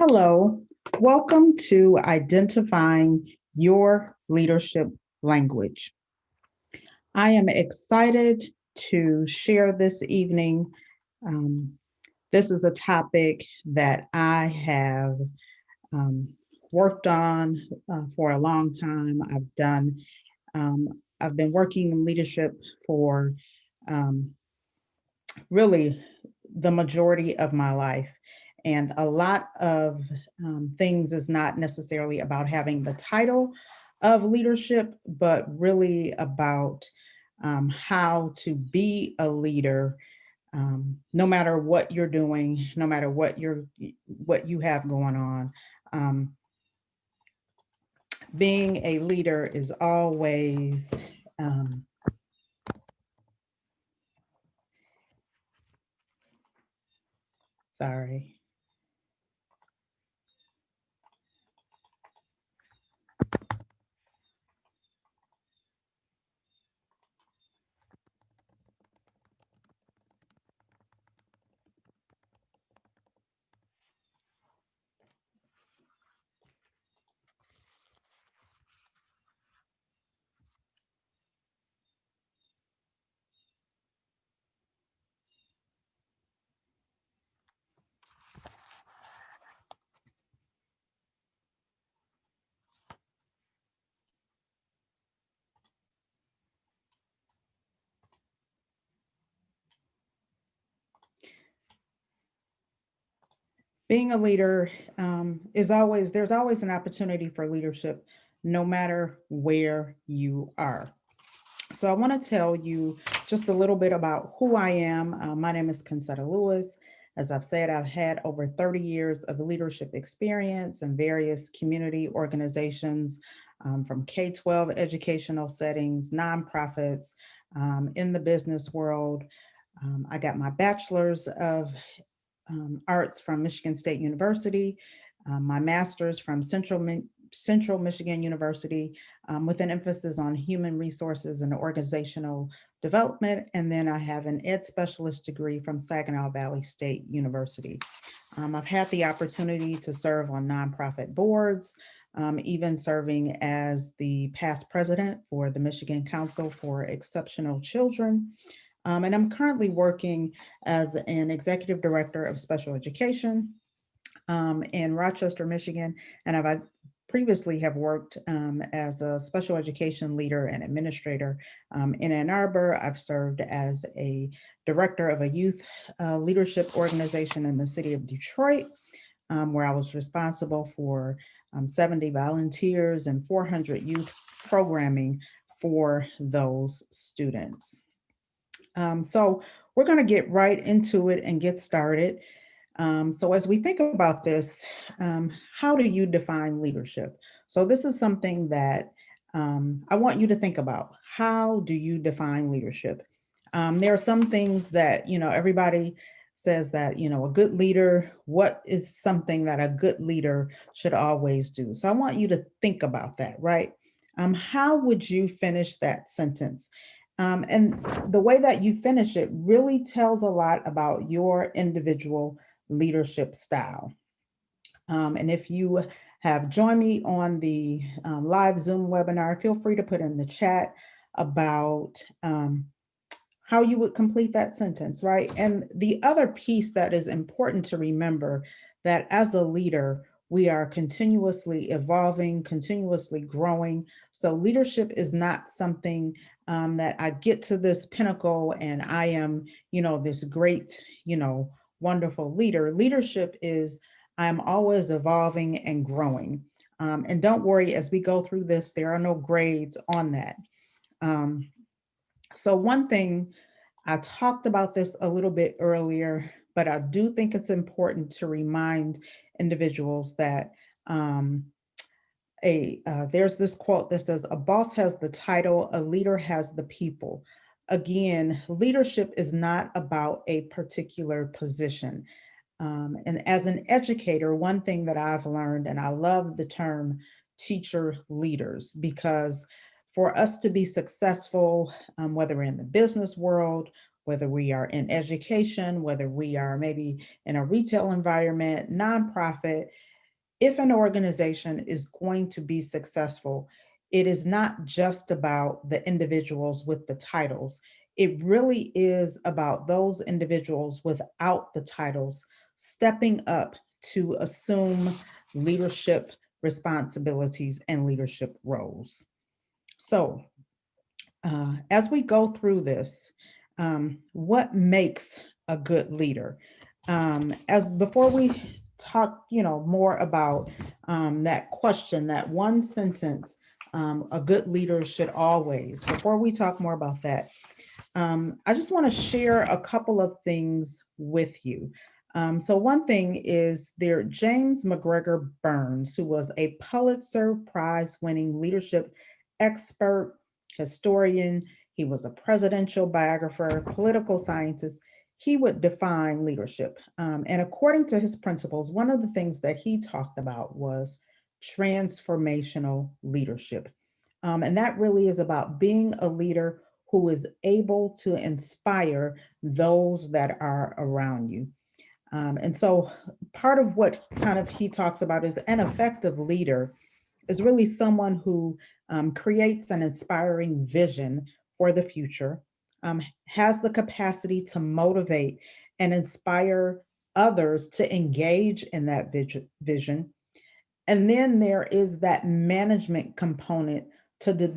Hello, welcome to Identifying Your Leadership Language. I am excited to share this evening. Um, this is a topic that I have um, worked on for a long time. I've been working in leadership for um, really the majority of my life. And a lot of things is not necessarily about having the title of leadership, but really about how to be a leader, no matter what you're doing, no matter what you have going on. Um, Being a leader is always um, sorry. Being a leader is always, there's always an opportunity for leadership, no matter where you are. So I want to tell you just a little bit about who I am. My name is Concetta Lewis. As I've said, I've had over 30 years of leadership experience in various community organizations, from K-12 educational settings, nonprofits, in the business world. I got my bachelor's of arts from Michigan State University, my master's from Central Michigan University, with an emphasis on human resources and organizational development. And then I have an Ed specialist degree from Saginaw Valley State University. I've had the opportunity to serve on nonprofit boards, even serving as the past president for the Michigan Council for Exceptional Children. And I'm currently working as an executive director of special education in Rochester, Michigan. And I previously have worked as a special education leader and administrator in Ann Arbor. I've served as a director of a youth leadership organization in the city of Detroit, where I was responsible for 70 volunteers and 400 youth programming for those students. So we're going to get right into it and get started. So as we think about this, how do you define leadership? So this is something that I want you to think about. How do you define leadership? There are some things that, everybody says that, a good leader, what is something that a good leader should always do? So I want you to think about that, right? How would you finish that sentence? And the way that you finish it really tells a lot about your individual leadership style. And if you have joined me on the live Zoom webinar, feel free to put in the chat about how you would complete that sentence, right? And the other piece that is important to remember, that as a leader, we are continuously evolving, continuously growing. So leadership is not something that I get to this pinnacle and I am, this great, wonderful leader. Leadership is I'm always evolving and growing. And don't worry, as we go through this, there are no grades on that. Um, so one thing, I talked about this a little bit earlier, but I do think it's important to remind individuals that there's this quote that says, "A boss has the title, a leader has the people." Again, leadership is not about a particular position. And as an educator, one thing that I've learned, and I love the term teacher leaders, because for us to be successful, whether we're in the business world, whether we are in education, whether we are maybe in a retail environment, nonprofit, if an organization is going to be successful, it is not just about the individuals with the titles. It really is about those individuals without the titles stepping up to assume leadership responsibilities and leadership roles. So, as we go through this, what makes a good leader? As before we talk, more about that question, that one sentence, a good leader should always. Before we talk more about that, I just want to share a couple of things with you. So one thing is there, James McGregor Burns, who was a Pulitzer Prize winning leadership expert, historian. He was a presidential biographer, political scientist. He would define leadership. And according to his principles, one of the things that he talked about was transformational leadership. And that really is about being a leader who is able to inspire those that are around you. And so part of what kind of he talks about is an effective leader is really someone who creates an inspiring vision for the future, has the capacity to motivate and inspire others to engage in that vision. And then there is that management component to the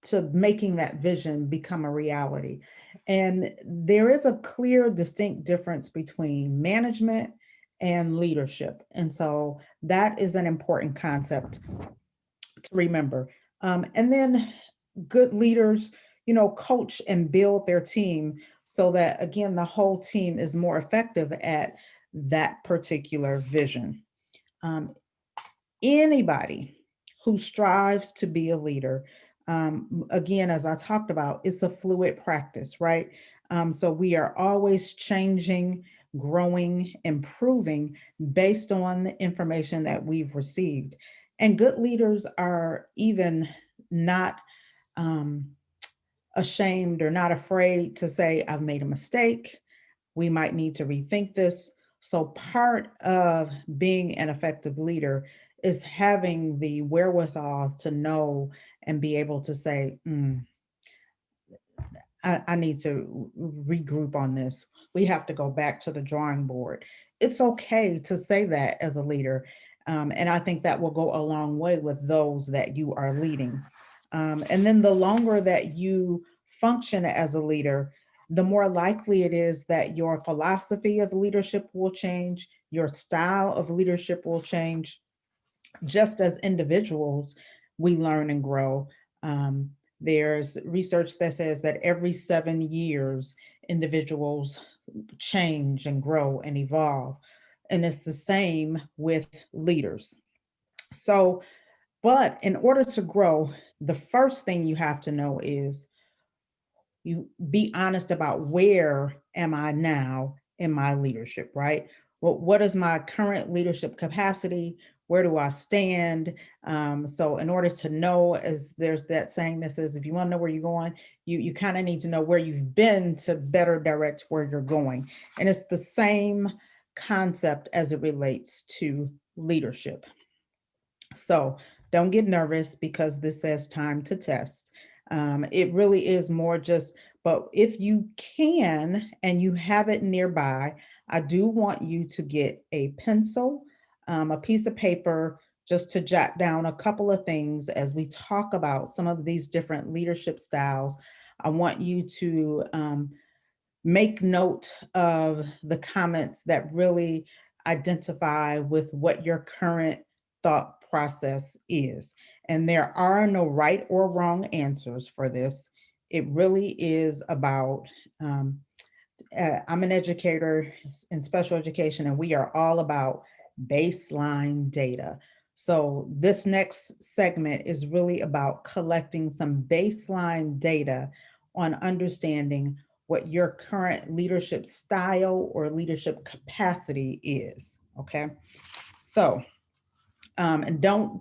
to making that vision become a reality. And there is a clear, distinct difference between management and leadership. And so that is an important concept to remember. And then good leaders, coach and build their team so that, again, the whole team is more effective at that particular vision. Um, Anybody who strives to be a leader, again, as I talked about, it's a fluid practice, right? So we are always changing, growing, improving based on the information that we've received. And good leaders are even not um, ashamed or not afraid to say, I've made a mistake. We might need to rethink this. So, part of being an effective leader is having the wherewithal to know and be able to say, I need to regroup on this. We have to go back to the drawing board. It's okay to say that as a leader. And I think that will go a long way with those that you are leading. And then the longer that you function as a leader, the more likely it is that your philosophy of leadership will change, your style of leadership will change. Just as individuals, we learn and grow. Um, there's research that says that every 7 years, individuals change and grow and evolve. And it's the same with leaders. So, but in order to grow, the first thing you have to know is you be honest about where am I now in my leadership, right? What is my current leadership capacity? Where do I stand? So in order to know, as there's that saying that says, if you want to know where you're going, you kind of need to know where you've been to better direct where you're going. And it's the same concept as it relates to leadership. So don't get nervous because this says time to test. It really is more just, but if you can and you have it nearby, I do want you to get a pencil, a piece of paper, just to jot down a couple of things as we talk about some of these different leadership styles. I want you to make note of the comments that really identify with what your current thought process is. And there are no right or wrong answers for this. It really is about, I'm an educator in special education, and we are all about baseline data. So, this next segment is really about collecting some baseline data on understanding what your current leadership style or leadership capacity is. Okay. So, and don't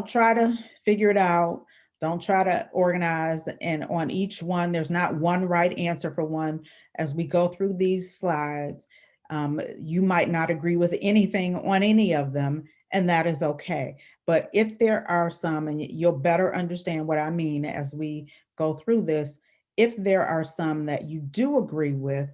try to figure it out. Don't try to organize. And on each one, there's not one right answer for one. As we go through these slides, you might not agree with anything on any of them, and that is okay. But if there are some, and you'll better understand what I mean as we go through this, if there are some that you do agree with,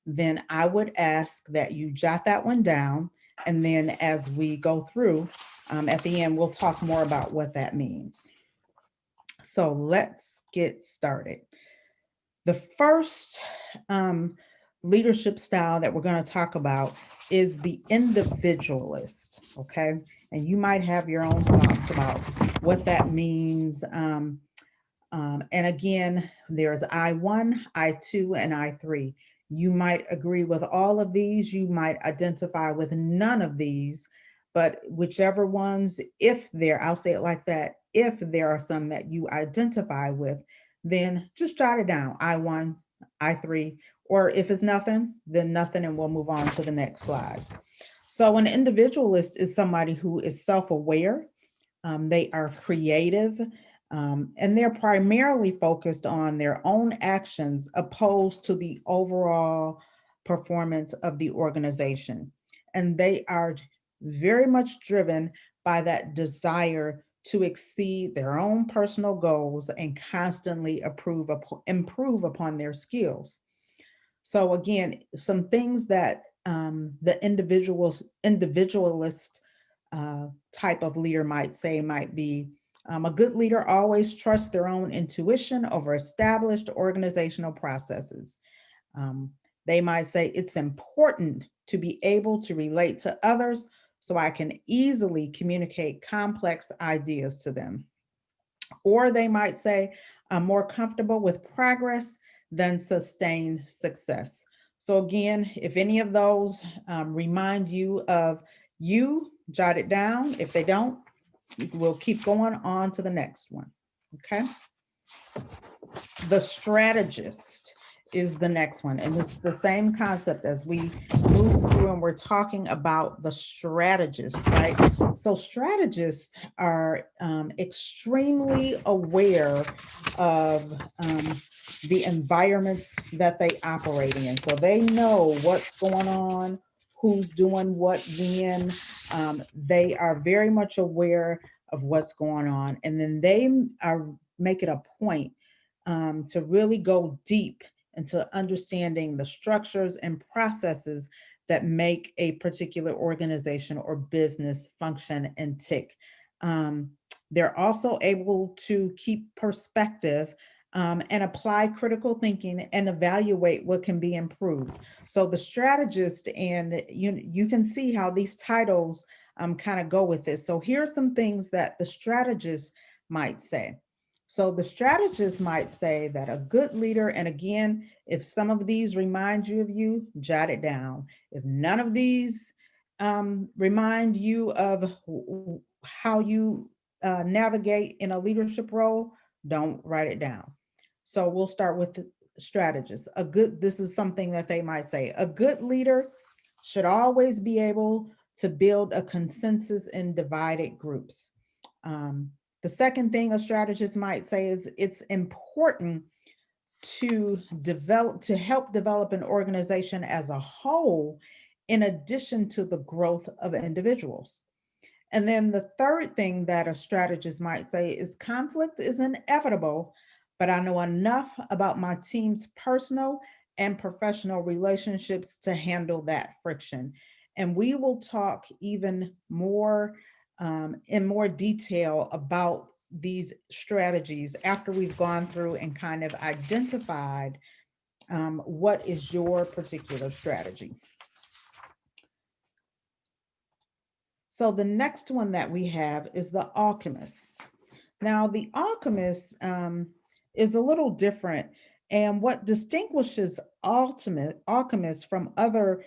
then I would ask that you jot that one down. And then as we go through, at the end, we'll talk more about what that means. So let's get started. The first um, leadership style that we're going to talk about is the individualist. Okay. And you might have your own thoughts about what that means. And again, there's I1, I2, and I3. You might agree with all of these. You might identify with none of these, but whichever ones, if there, I'll say it like that, if there are some that you identify with, then just jot it down. I1, I3, or if it's nothing, then nothing, and we'll move on to the next slides. So an individualist is somebody who is self-aware. They are creative, and they're primarily focused on their own actions opposed to the overall performance of the organization. And they are very much driven by that desire to exceed their own personal goals and constantly improve upon their skills. So again, some things that the individualist type of leader might say might be a good leader always trusts their own intuition over established organizational processes. Um, they might say it's important to be able to relate to others so I can easily communicate complex ideas to them. Or they might say, I'm more comfortable with progress than sustained success. So, again, if any of those remind you of you, jot it down. If they don't, we'll keep going on to the next one. Okay. The strategist is the next one. And it's the same concept as we move through and we're talking about the strategist, right? So strategists are extremely aware of the environments that they operate in. So they know what's going on, who's doing what when. They are very much aware of what's going on. And then they are make it a point to really go deep into understanding the structures and processes that make a particular organization or business function and tick. Um, they're also able to keep perspective and apply critical thinking and evaluate what can be improved. So the strategist, and you can see how these titles kind of go with this. So here are some things that the strategist might say. So the strategist might say that a good leader, and again, if some of these remind you of you, jot it down. If none of these remind you of how you navigate in a leadership role, don't write it down. So we'll start with the strategist. This is something that they might say. A good leader should always be able to build a consensus in divided groups. Um, the second thing a strategist might say is it's important to help develop an organization as a whole, in addition to the growth of individuals. And then the third thing that a strategist might say is conflict is inevitable, but I know enough about my team's personal and professional relationships to handle that friction. And we will talk even more in more detail about these strategies after we've gone through and kind of identified what is your particular strategy. So the next one that we have is the alchemist. Now, the alchemist is a little different. And what distinguishes alchemists from other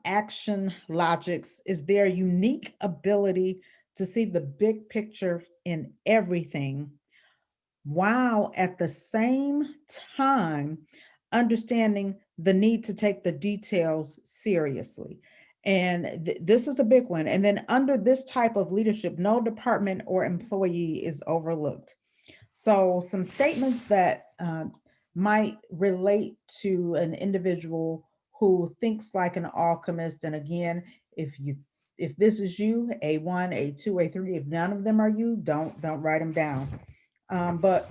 action logics is their unique ability to see the big picture in everything, while at the same time understanding the need to take the details seriously. And this is a big one. And then under this type of leadership, no department or employee is overlooked. So some statements that might relate to an individual who thinks like an alchemist. And again, if if this is you, A1, A2, A3, if none of them are you, don't write them down. But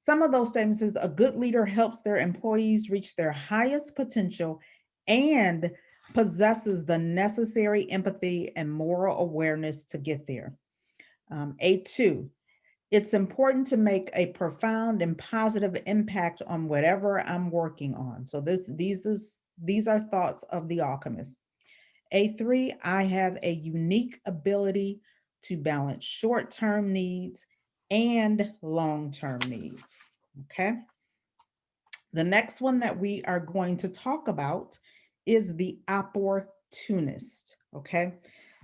some of those statements is a good leader helps their employees reach their highest potential and possesses the necessary empathy and moral awareness to get there. A2, it's important to make a profound and positive impact on whatever I'm working on. So these are thoughts of the alchemist. A3, I have a unique ability to balance short-term needs and long-term needs. Okay. The next one that we are going to talk about is the opportunist. Okay.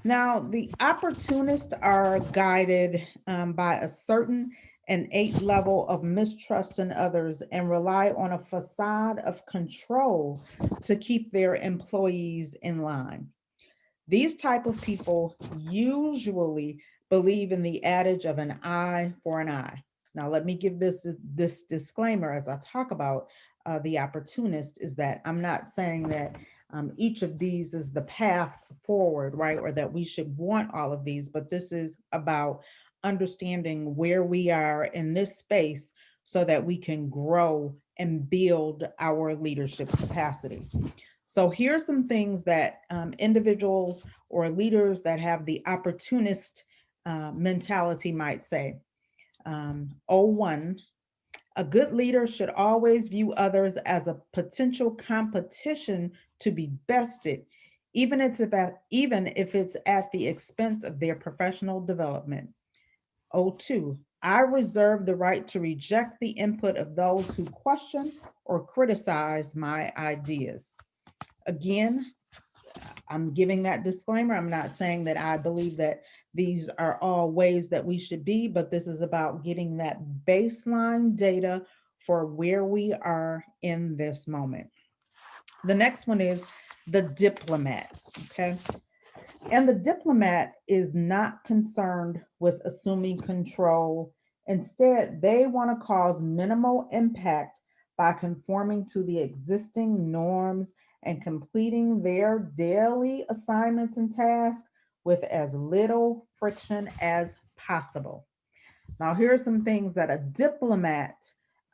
Now, the opportunists are guided by a certain innate level of mistrust in others and rely on a facade of control to keep their employees in line. These type of people usually believe in the adage of an eye for an eye. Now, let me give this disclaimer as I talk about the opportunist is that I'm not saying that each of these is the path forward, right? Or that we should want all of these, but this is about understanding where we are in this space so that we can grow and build our leadership capacity. So here's some things that individuals or leaders that have the opportunist mentality might say. 01, a good leader should always view others as a potential competition to be bested, even if it's at the expense of their professional development. Oh, 02, I reserve the right to reject the input of those who question or criticize my ideas. Again, I'm giving that disclaimer. I'm not saying that I believe that these are all ways that we should be, but this is about getting that baseline data for where we are in this moment. The next one is the diplomat. Okay. And the diplomat is not concerned with assuming control. Instead, they want to cause minimal impact by conforming to the existing norms and completing their daily assignments and tasks with as little friction as possible. Now, here are some things that a diplomat,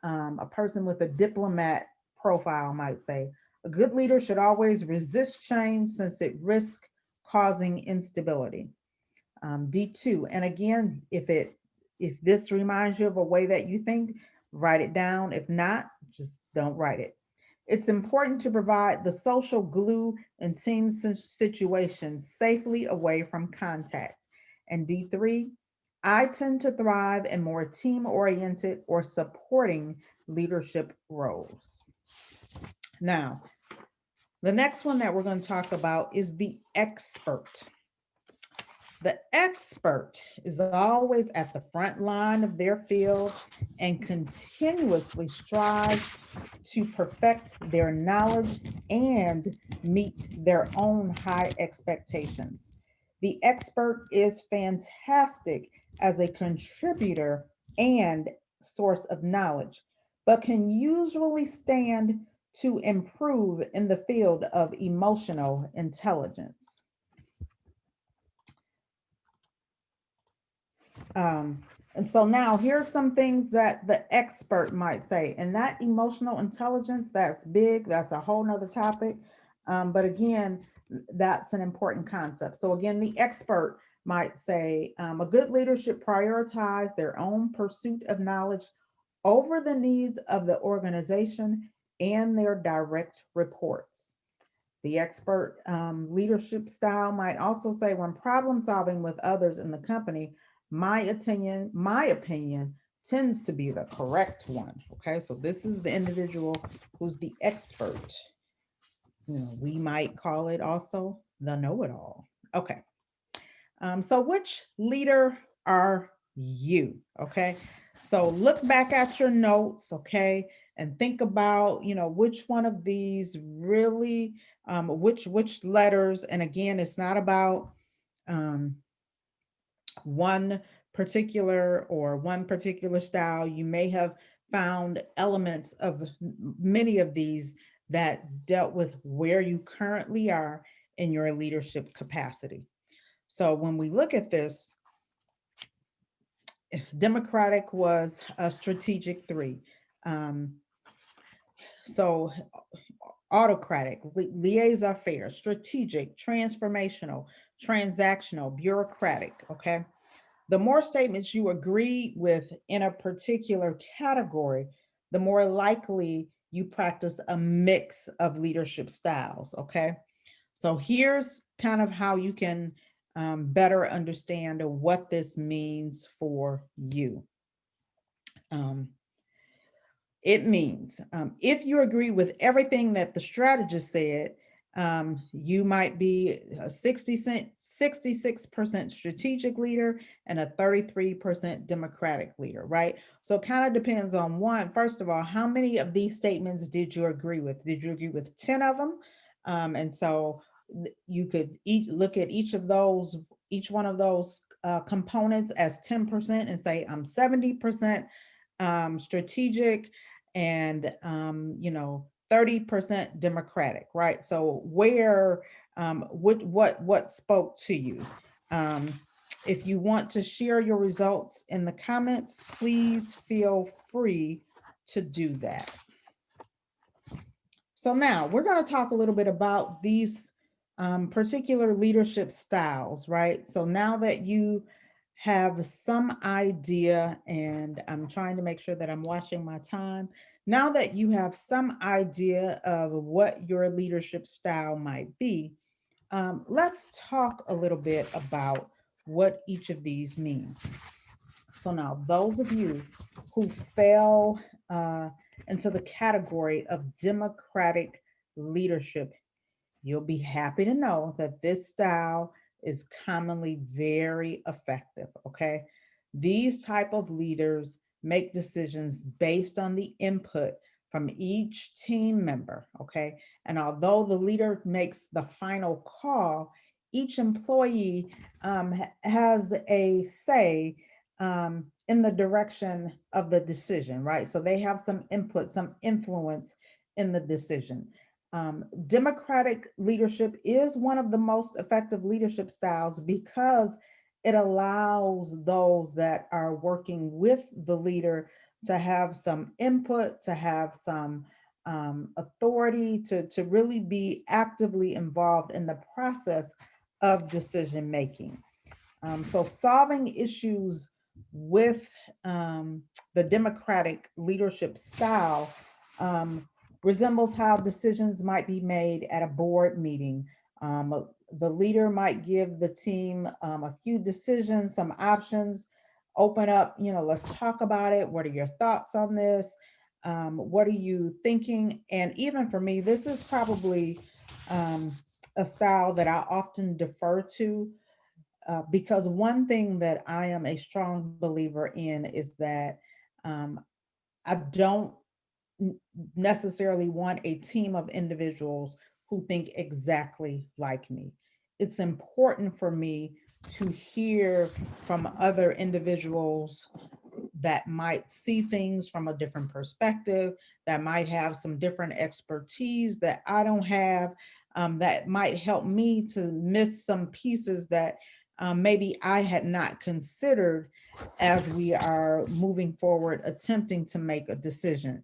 a person with a diplomat profile might say. A good leader should always resist change since it risks causing instability. D2, and again, if this reminds you of a way that you think, write it down. If not, just don't write it. It's important to provide the social glue in team situations safely away from contact. And D3, I tend to thrive in more team oriented or supporting leadership roles. Now, the next one that we're going to talk about is the expert. The expert is always at the front line of their field and continuously strives to perfect their knowledge and meet their own high expectations. The expert is fantastic as a contributor and source of knowledge, but can usually stand to improve in the field of emotional intelligence. Um, and so now here's some things that the expert might say. And that emotional intelligence, that's big, that's a whole nother topic. But again, that's an important concept. So again, the expert might say a good leader should prioritize their own pursuit of knowledge over the needs of the organization and their direct reports. The expert leadership style might also say when problem solving with others in the company, my opinion tends to be the correct one. Okay, so this is the individual who's the expert. We might call it also the know-it-all. Okay, so which leader are you? Okay, so look back at your notes, okay, and think about, which one of these really, which letters. And again, it's not about um, one particular style. You may have found elements of many of these that dealt with where you currently are in your leadership capacity. So when we look at this, democratic was a strategic 3. Um, so autocratic, laissez-faire, strategic, transformational, transactional, bureaucratic, okay? The more statements you agree with in a particular category, the more likely you practice a mix of leadership styles, okay? So here's kind of how you can better understand what this means for you. Um, it means if you agree with everything that the strategist said, you might be a 66% strategic leader and a 33% democratic leader, right? So it kind of depends on one. First of all, how many of these statements did you agree with? Did you agree with 10 of them? And so you could look at each one of those components as 10% and say, I'm 70% strategic and 30% democratic, right? So where what spoke to you? um, if you want to share your results in the comments, please feel free to do that. So now we're going to talk a little bit about these particular leadership styles, right? So now that you have some idea, and I'm trying to make sure that I'm watching my time. Now that you have some idea of what your leadership style might be, let's talk a little bit about what each of these mean. So now those of you who fell into the category of democratic leadership, you'll be happy to know that this style is commonly very effective, okay? These type of leaders make decisions based on the input from each team member, okay? And although the leader makes the final call, each employee has a say in the direction of the decision, right? So they have some input, some influence in the decision. Democratic leadership is one of the most effective leadership styles because it allows those that are working with the leader to have some input, to have some authority, to really be actively involved in the process of decision making. So solving issues with the democratic leadership style um, resembles how decisions might be made at a board meeting. The leader might give the team a few decisions, some options, open up, let's talk about it. What are your thoughts on this? What are you thinking? And even for me, this is probably um, a style that I often defer to because one thing that I am a strong believer in is that um, I don't necessarily want a team of individuals who think exactly like me. It's important for me to hear from other individuals that might see things from a different perspective, that might have some different expertise that I don't have, that might help me to miss some pieces that maybe I had not considered as we are moving forward, attempting to make a decision.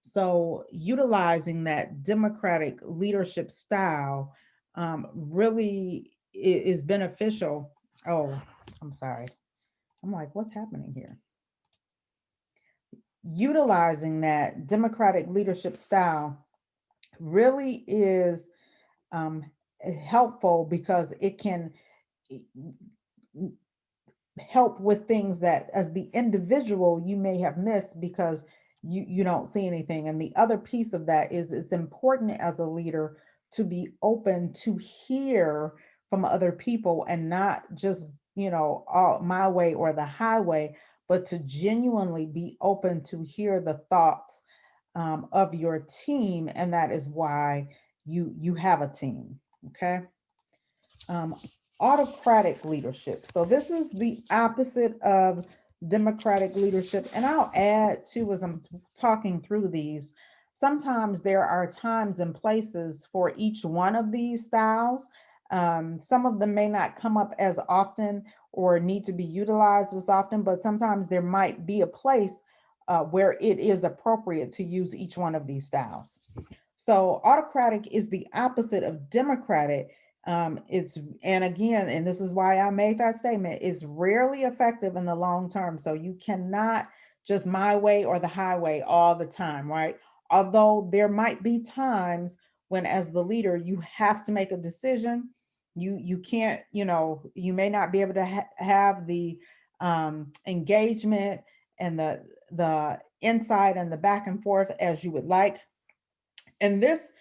So, utilizing that democratic leadership style really is beneficial. Oh, I'm sorry. I'm like, what's happening here? Utilizing that democratic leadership style really is um, helpful because it can help with things that as the individual you may have missed because you don't see anything. And the other piece of that is it's important as a leader to be open to hear from other people and not just all my way or the highway, but to genuinely be open to hear the thoughts of your team. And that is why you have a team. Okay. um, Autocratic leadership. So this is the opposite of democratic leadership. And I'll add too, as I'm talking through these, sometimes there are times and places for each one of these styles. Some of them may not come up as often or need to be utilized as often, but sometimes there might be a place where it is appropriate to use each one of these styles. So autocratic is the opposite of democratic. It's and again, and this is why I made that statement, is rarely effective in the long term. So you cannot just my way or the highway all the time, right? Although there might be times when, as the leader, you have to make a decision. You can't, you may not be able to have the engagement and the insight and the back and forth as you would like. And this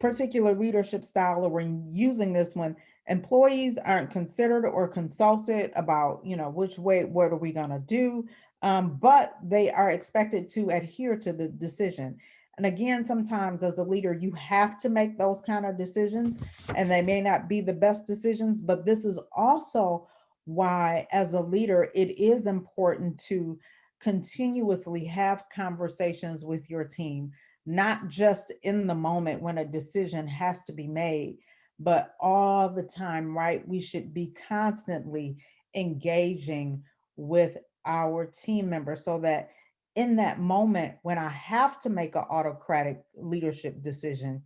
particular leadership style, or when using this one, employees aren't considered or consulted about, which way, what are we going to do? But they are expected to adhere to the decision. And again, sometimes as a leader, you have to make those kind of decisions, and they may not be the best decisions. But this is also why, as a leader, it is important to continuously have conversations with your team, not just in the moment when a decision has to be made, but all the time, right? We should be constantly engaging with our team members so that in that moment when I have to make an autocratic leadership decision,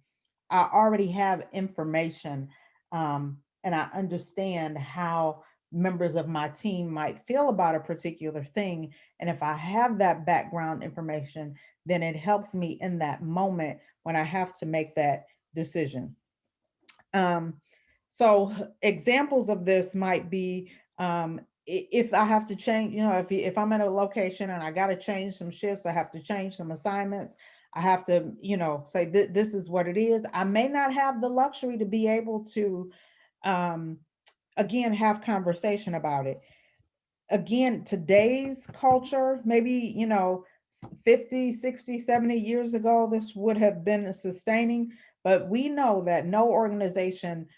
I already have information, and I understand how members of my team might feel about a particular thing. And if I have that background information, then it helps me in that moment when I have to make that decision. Um, so examples of this might be, if I have to change, if I'm in a location and I got to change some shifts, I have to change some assignments. I have to, say this is what it is. I may not have the luxury to be able to, um, again, have conversation about it. Again, today's culture, maybe, 50, 60, 70 years ago, this would have been sustaining, but we know that no organization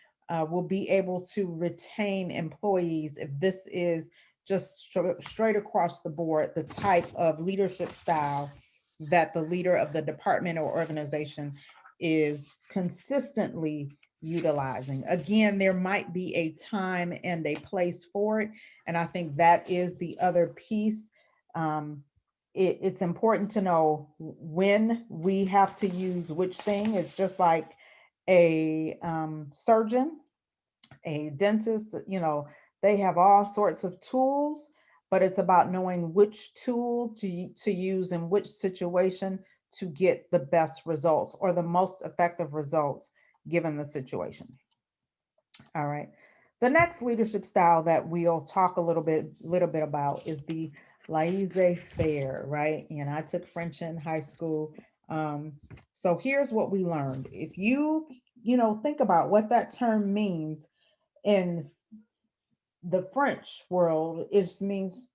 will be able to retain employees if this is just straight across the board the type of leadership style that the leader of the department or organization is consistently utilizing. Again, there might be a time and a place for it, and I think that is the other piece. Um, it's important to know when we have to use which thing. It's just like a surgeon, a dentist, they have all sorts of tools, but it's about knowing which tool to use in which situation to get the best results or the most effective results given the situation. All right. The next leadership style that we'll talk a little bit about is the laissez-faire, right? And I took French in high school. Um, so here's what we learned. If think about what that term means in the French world, it means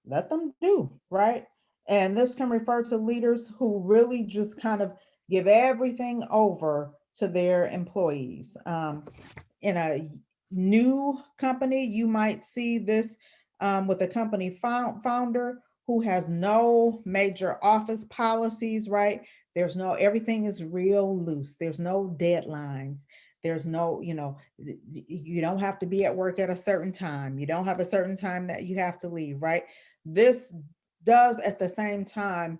let them do, right? And this can refer to leaders who really just kind of give everything over to their employees. In a new company, you might see this with a company founder who has no major office policies, right? Everything is real loose. There's no deadlines. There's no, you don't have to be at work at a certain time. You don't have a certain time that you have to leave, right? This does at the same time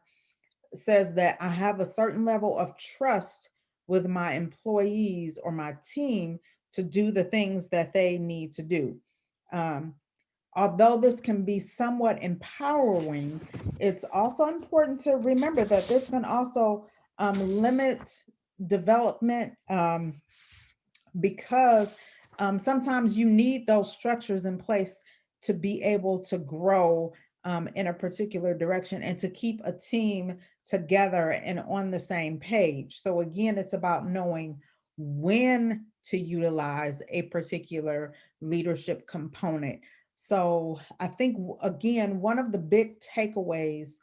says that I have a certain level of trust with my employees or my team to do the things that they need to do. Um, Although this can be somewhat empowering, it's also important to remember that this can also limit development, because sometimes you need those structures in place to be able to grow in a particular direction and to keep a team together and on the same page. So, again, it's about knowing when to utilize a particular leadership component. So, I think, again, one of the big takeaways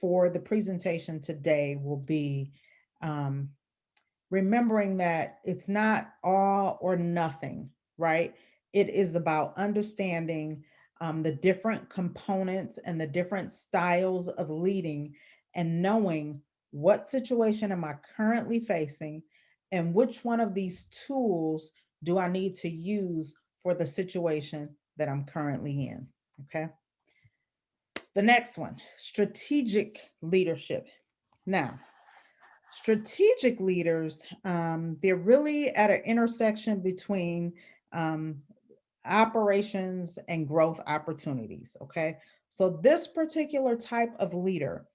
for the presentation today will be um, remembering that it's not all or nothing, right? It is about understanding the different components and the different styles of leading and knowing what situation am I currently facing and which one of these tools do I need to use for the situation that I'm currently in? Okay. The next one, strategic leadership. Now, strategic leaders, they're really at an intersection between um, operations and growth opportunities. Okay. So, this particular type of leader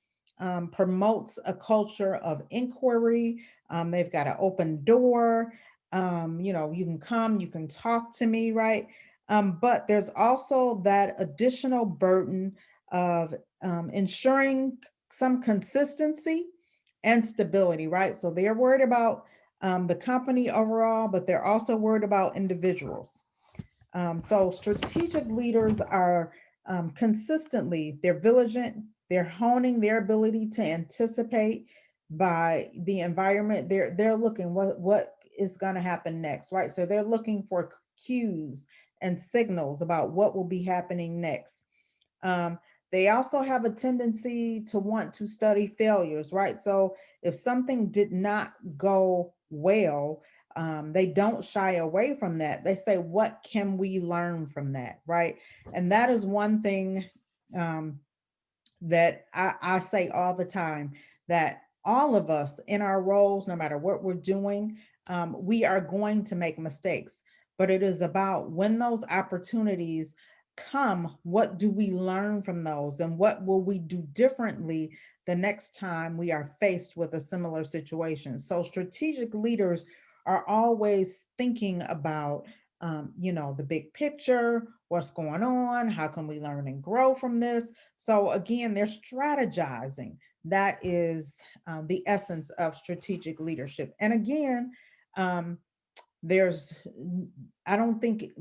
promotes a culture of inquiry. They've got an open door. You can come, you can talk to me, right? But there's also that additional burden of ensuring some consistency and stability, right? So they're worried about the company overall, but they're also worried about individuals. So strategic leaders are consistently, they're vigilant, they're honing their ability to anticipate by the environment. They're looking what is going to happen next, right? So they're looking for cues and signals about what will be happening next. Um, they also have a tendency to want to study failures, right? So if something did not go well, they don't shy away from that. They say, what can we learn from that, right? And that is one thing um, that I say all the time, that all of us in our roles, no matter what we're doing, we are going to make mistakes. But it is about when those opportunities come, what do we learn from those and what will we do differently the next time we are faced with a similar situation? So, strategic leaders are always thinking about the big picture, what's going on, how can we learn and grow from this. So again, they're strategizing. That is the essence of strategic leadership. And again, um, there's, I don't think,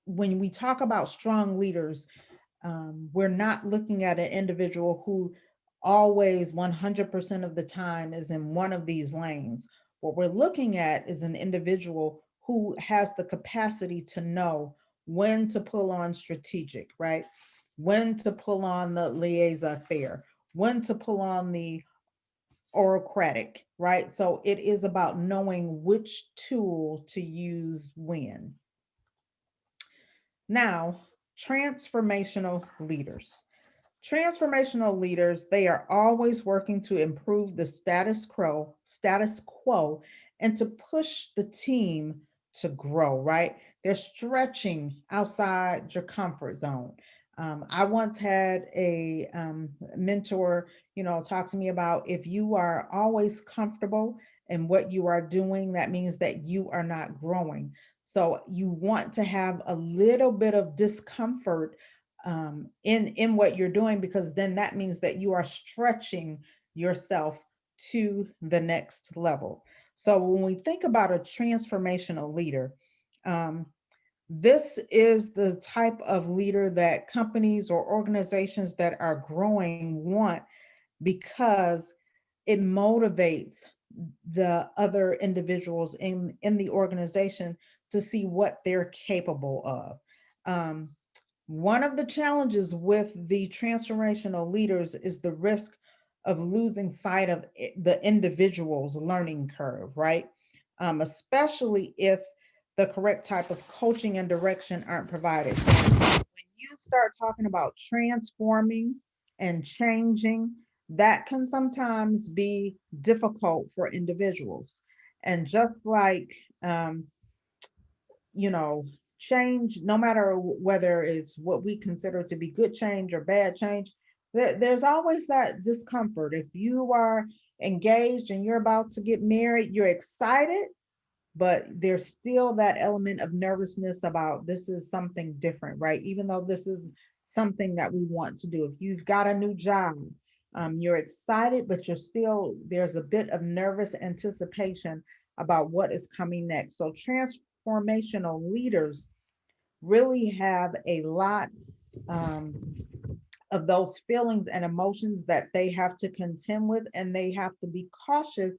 when we talk about strong leaders, we're not looking at an individual who always 100% of the time is in one of these lanes. What we're looking at is an individual who has the capacity to know when to pull on strategic, right? When to pull on the liaison faire, when to pull on the orocratic, right? So it is about knowing which tool to use when. Now, transformational leaders. Transformational leaders, they are always working to improve the status quo and to push the team to grow, right? They're stretching outside your comfort zone. I once had a mentor, talk to me about, if you are always comfortable in what you are doing, that means that you are not growing. So you want to have a little bit of discomfort in what you're doing, because then that means that you are stretching yourself to the next level. So when we think about a transformational leader, um, this is the type of leader that companies or organizations that are growing want, because it motivates the other individuals in the organization to see what they're capable of. Um, One of the challenges with the transformational leaders is the risk of losing sight of the individual's learning curve, right? Especially if the correct type of coaching and direction aren't provided. When you start talking about transforming and changing, that can sometimes be difficult for individuals. And just like um, you know, change, no matter whether it's what we consider to be good change or bad change, there's always that discomfort. If you are engaged and you're about to get married, you're excited, but there's still that element of nervousness about, this is something different, right? Even though this is something that we want to do. If you've got a new job, you're excited, but there's a bit of nervous anticipation about what is coming next. So transformational leaders really have a lot um, of those feelings and emotions that they have to contend with, and they have to be cautious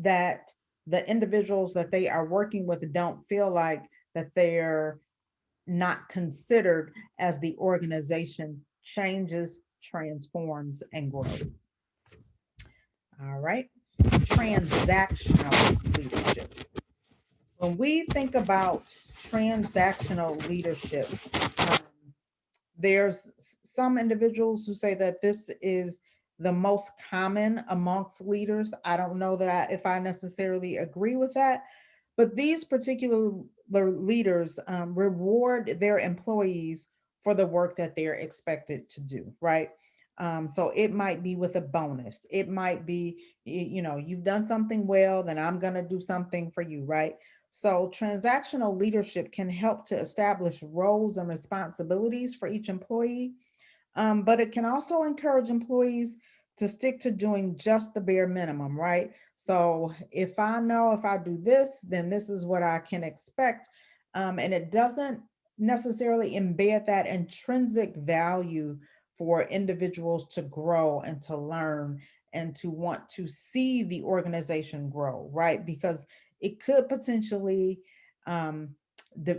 that the individuals that they are working with don't feel like that they're not considered as the organization changes, transforms, and grows. All right. Transactional leadership. when we think about transactional leadership, um, there's some individuals who say that this is the most common amongst leaders. I don't know that if I necessarily agree with that, but these particular leaders reward their employees for the work that they're expected to do, right? So it might be with a bonus. It might be, you've done something well, then I'm going to do something for you, right? So transactional leadership can help to establish roles and responsibilities for each employee, but it can also encourage employees to stick to doing just the bare minimum, right? So if I know if I do this, then this is what I can expect. And it doesn't necessarily embed that intrinsic value for individuals to grow and to learn and to want to see the organization grow, right? Because it could potentially um,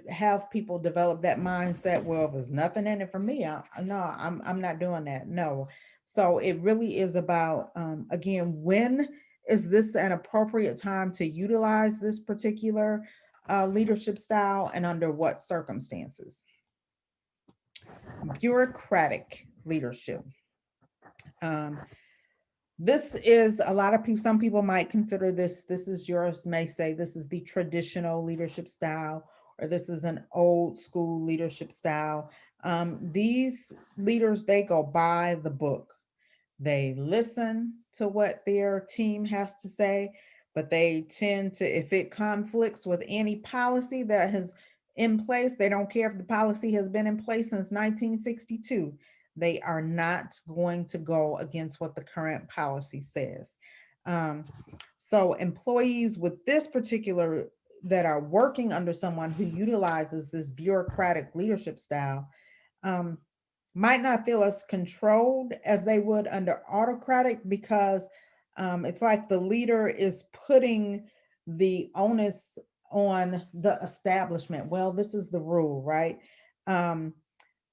have people develop that mindset. Well, if there's nothing in it for me, no, I'm not doing that. No. So it really is about, again, when is this an appropriate time to utilize this particular leadership style and under what circumstances? Bureaucratic leadership. Um, this is a lot of people, some people might consider this is yours, may say this is the traditional leadership style, or this is an old school leadership style. These leaders, they go by the book. They listen to what their team has to say, but they tend to, if it conflicts with any policy that has in place, they don't care if the policy has been in place since 1962. They are not going to go against what the current policy says. Um, so employees with this particular that are working under someone who utilizes this bureaucratic leadership style, um, might not feel as controlled as they would under autocratic, because it's like the leader is putting the onus on the establishment. Well, this is the rule, right? Um,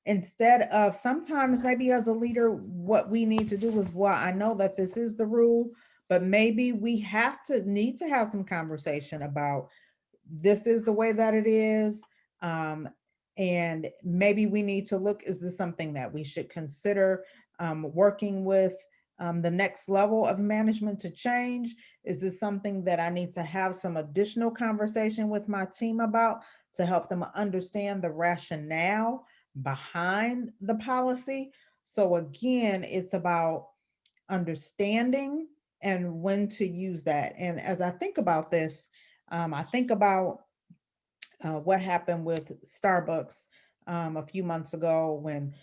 Instead of, sometimes maybe as a leader, what we need to do is, well, I know that this is the rule, but maybe we need to have some conversation about this is the way that it is. Um, and maybe we need to look, is this something that we should consider working with the next level of management to change? Is this something that I need to have some additional conversation with my team about to help them understand the rationale behind the policy? So again, it's about understanding and when to use that. And as I think about this, I think about what happened with Starbucks a few months ago when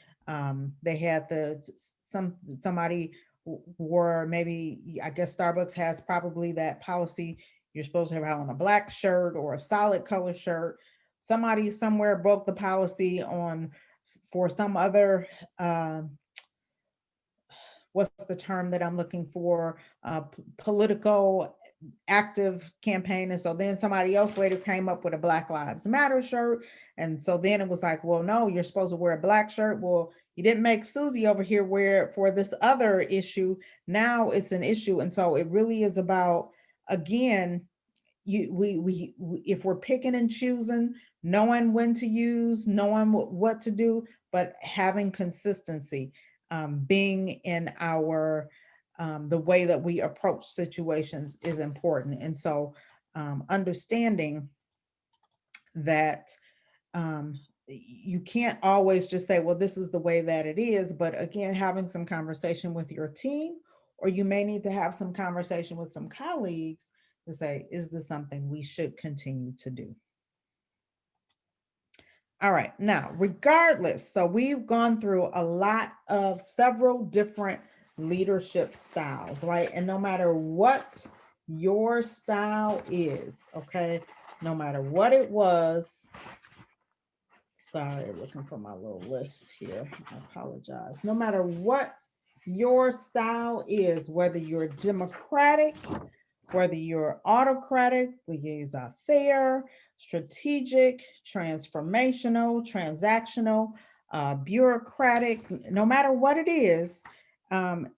they had somebody wore, maybe, I guess Starbucks has probably that policy. You're supposed to have on a black shirt or a solid color shirt. Somebody somewhere broke the policy on for some other what's the term that I'm looking for? Political active campaign. And so then somebody else later came up with a Black Lives Matter shirt. And so then it was like, well, no, you're supposed to wear a black shirt. Well, you didn't make Susie over here wear it for this other issue. Now it's an issue. And so it really is about, again, if we're picking and choosing, knowing when to use, knowing what to do, but having consistency, being in our the way that we approach situations is important. And so understanding that um, you can't always just say, well, this is the way that it is, but again, having some conversation with your team, or you may need to have some conversation with some colleagues to say, is this something we should continue to do? All right, now, regardless, so we've gone through a lot of several different leadership styles, right? And no matter what your style is, okay, no matter what it was, sorry, looking for my little list here. I apologize. No matter what your style is, whether you're democratic, whether you're autocratic, laissez-faire, strategic, transformational, transactional, bureaucratic, no matter what it is, um,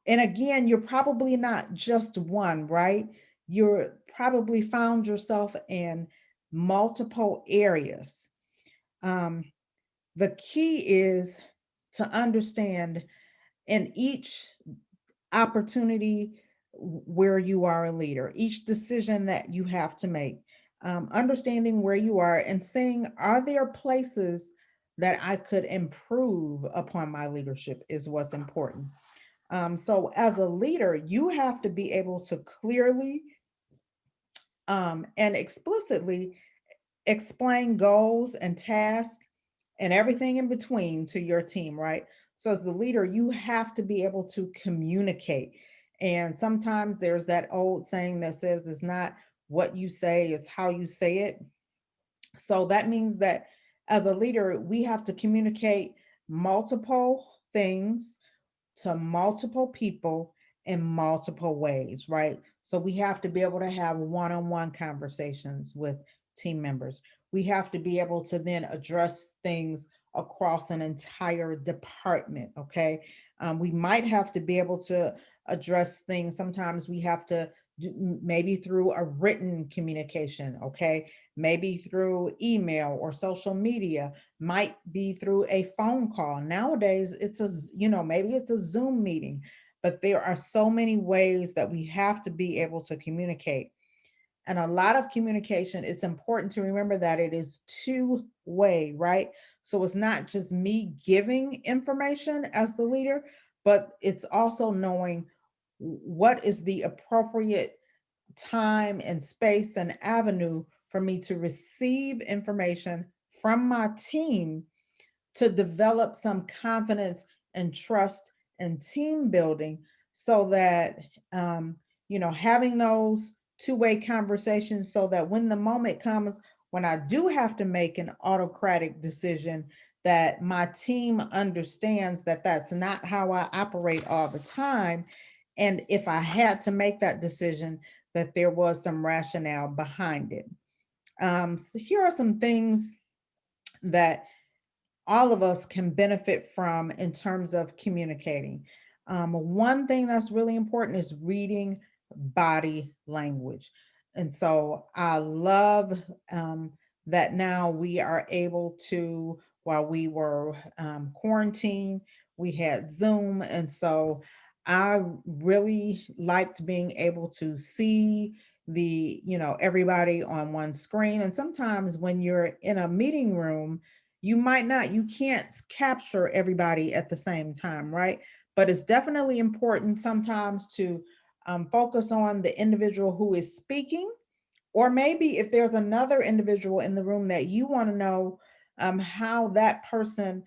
and again, you're probably not just one, right? You're probably found yourself in multiple areas. Um, the key is to understand in each opportunity where you are a leader, each decision that you have to make, understanding where you are and saying, are there places that I could improve upon my leadership is what's important. So, as a leader, you have to be able to clearly and explicitly explain goals and tasks and everything in between to your team, right? So, as the leader, you have to be able to communicate. And sometimes there's that old saying that says it's not what you say, it's how you say it. So, that means that as a leader, we have to communicate multiple things to multiple people in multiple ways, right? So we have to be able to have one on one conversations with team members. We have to be able to then address things across an entire department, okay? We might have to be able to address things. Sometimes we have to do, maybe through a written communication, okay? Maybe through email or social media, might be through a phone call. Nowadays, it's maybe it's a Zoom meeting, but there are so many ways that we have to be able to communicate. And a lot of communication, it's important to remember that it is two-way, right? So it's not just me giving information as the leader, but it's also knowing what is the appropriate time and space and avenue for me to receive information from my team to develop some confidence and trust and team building so that um, having those two-way conversations so that when the moment comes when I do have to make an autocratic decision, that my team understands that that's not how I operate all the time, and if I had to make that decision, that there was some rationale behind it. So here are some things that all of us can benefit from in terms of communicating. One thing that's really important is reading body language. And so I love that now we are able to, while we were quarantined, we had Zoom. And so I really liked being able to see everybody on one screen. And sometimes when you're in a meeting room, you can't capture everybody at the same time, right? But it's definitely important sometimes to focus on the individual who is speaking, or maybe if there's another individual in the room that you want to know how that person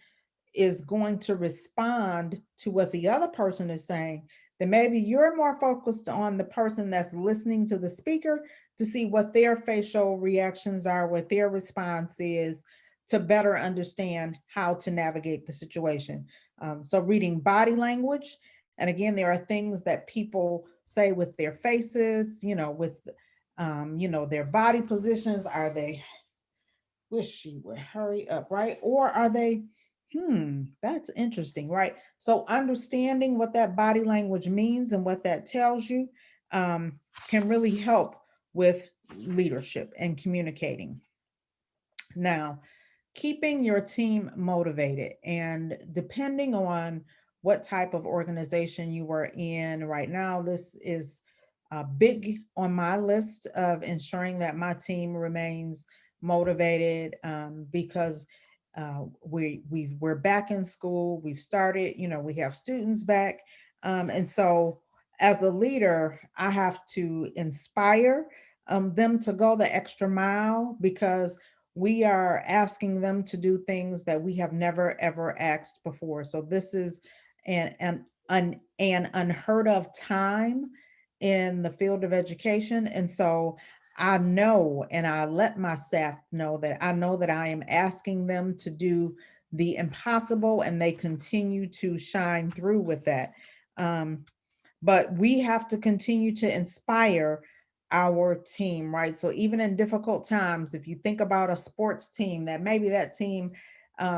is going to respond to what the other person is saying, then maybe you're more focused on the person that's listening to the speaker to see what their facial reactions are, what their response is, to better understand how to navigate the situation. So, reading body language. And again, there are things that people say with their faces, with their body positions. Are they wish she would hurry up, right? Or are they, that's interesting, right? So understanding what that body language means and what that tells you um, can really help with leadership and communicating. Now, keeping your team motivated, and depending on what type of organization you are in right now, this is big on my list of ensuring that my team remains motivated, because we're back in school, we've started, we have students back, and so as a leader I have to inspire them to go the extra mile, because we are asking them to do things that we have never ever asked before. So this is an unheard of time in the field of education. And so I know, and I let my staff know that I know that I am asking them to do the impossible, and they continue to shine through with that. Um, but we have to continue to inspire our team, right? So even in difficult times, if you think about a sports team, that maybe that team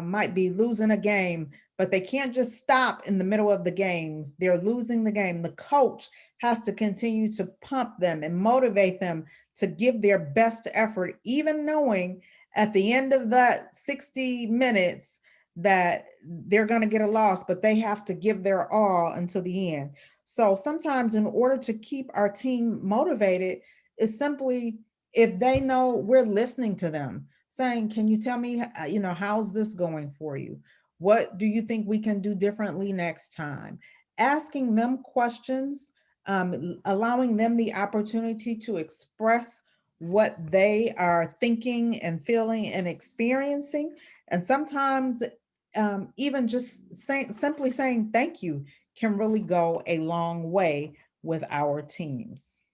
might be losing a game, but they can't just stop in the middle of the game. They're losing the game. The coach has to continue to pump them and motivate them to give their best effort, even knowing at the end of that 60 minutes that they're going to get a loss, but they have to give their all until the end. So sometimes, in order to keep our team motivated, is simply if they know we're listening to them, saying, "Can you tell me, how's this going for you? What do you think we can do differently next time?" Asking them questions, allowing them the opportunity to express what they are thinking and feeling and experiencing. And sometimes, even just simply saying thank you can really go a long way with our teams.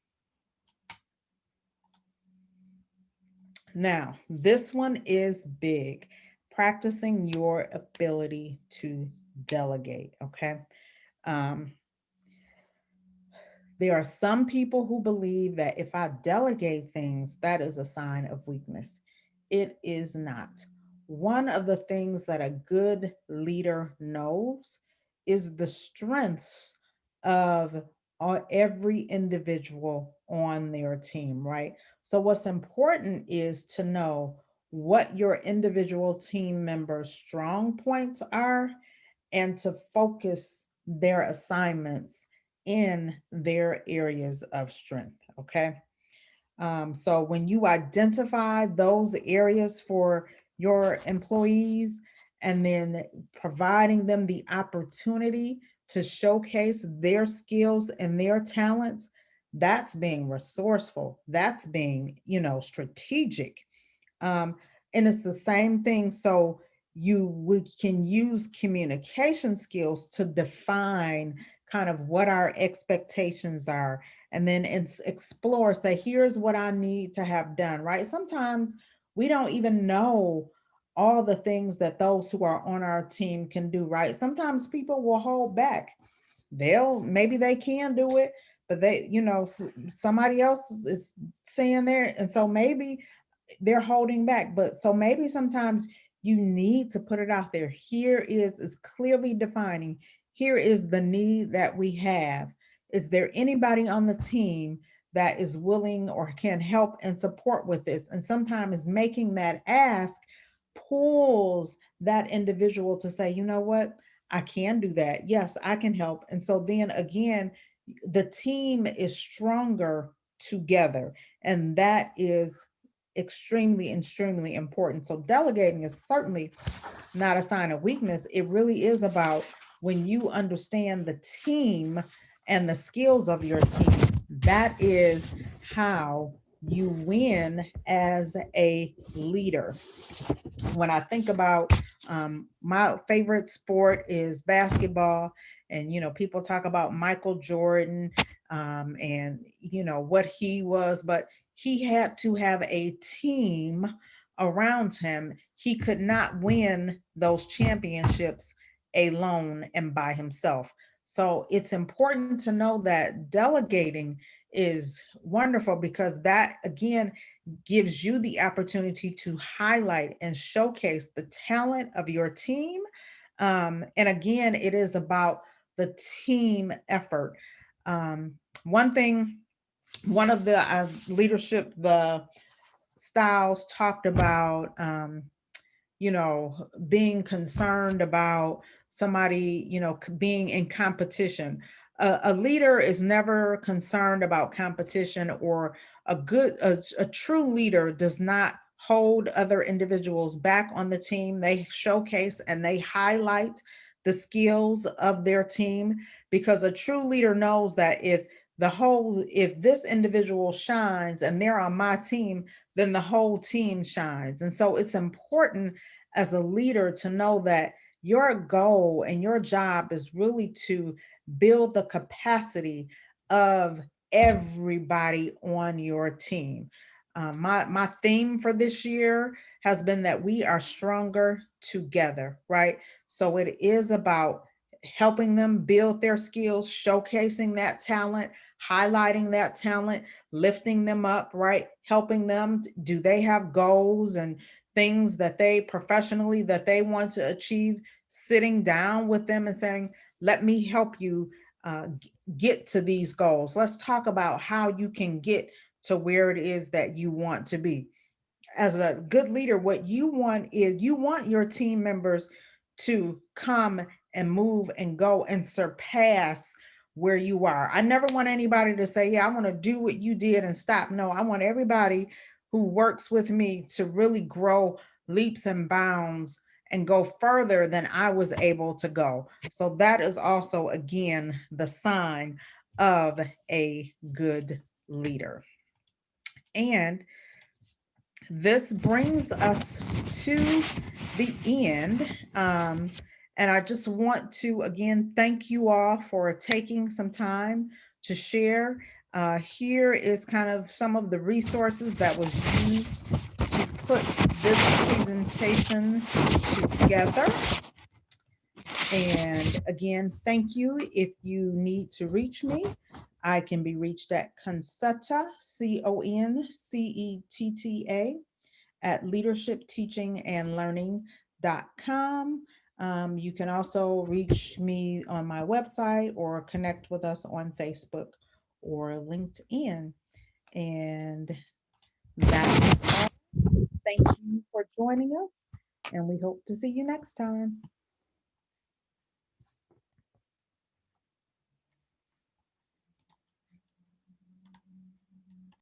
Now, this one is big, practicing your ability to delegate. Okay. Um, There are some people who believe that if I delegate things, that is a sign of weakness. It is not. One of the things that a good leader knows is the strengths of every individual on their team, right? So, what's important is to know what your individual team members' strong points are and to focus their assignments in their areas of strength. Okay. So when you identify those areas for your employees and then providing them the opportunity to showcase their skills and their talents, that's being resourceful. That's being, strategic. um, and it's the same thing. So we can use communication skills to define kind of what our expectations are, and then explore, say, here's what I need to have done, right? Sometimes we don't even know all the things that those who are on our team can do, right? Sometimes people will hold back. Maybe they can do it, but somebody else is saying there. And so maybe they're holding back. But so maybe sometimes you need to put it out there. Here is clearly defining. Here is the need that we have. Is there anybody on the team that is willing or can help and support with this? And sometimes making that ask pulls that individual to say, you know what, I can do that. Yes, I can help. And so then again, the team is stronger together. And that is extremely important. So delegating is certainly not a sign of weakness. It really is about when you understand the team and the skills of your team, that is how you win as a leader. When I think about, my favorite sport is basketball, and people talk about Michael Jordan, and what he was, but he had to have a team around him. He could not win those championships alone and by himself. So it's important to know that delegating is wonderful, because that again gives you the opportunity to highlight and showcase the talent of your team. And again, it is about the team effort. One thing, one of the leadership, the styles talked about, being concerned about somebody, being in competition. A leader is never concerned about competition, or a true leader does not hold other individuals back on the team. They showcase and they highlight the skills of their team, because a true leader knows that if this individual shines and they're on my team, then the whole team shines. And so it's important as a leader to know that your goal and your job is really to build the capacity of everybody on your team. My theme for this year has been that we are stronger together, right? So it is about helping them build their skills, showcasing that talent, highlighting that talent, lifting them up, right? Helping them. Do they have goals? And things that they professionally that they want to achieve, sitting down with them and saying, let me help you get to these goals. Let's talk about how you can get to where it is that you want to be. As a good leader, what you want is you want your team members to come and move and go and surpass where you are. I never want anybody to say, yeah, I want to do what you did and stop. No, I want everybody who works with me to really grow leaps and bounds and go further than I was able to go. So that is also, again, the sign of a good leader. And this brings us to the end. And I just want to again thank you all for taking some time to share. Here is kind of some of the resources that was used to put this presentation together. And again, thank you. If you need to reach me, I can be reached at Concetta, CONCETTA, at leadershipteachingandlearning.com. You can also reach me on my website or connect with us on Facebook or LinkedIn. And that's all. Thank you for joining us, and we hope to see you next time.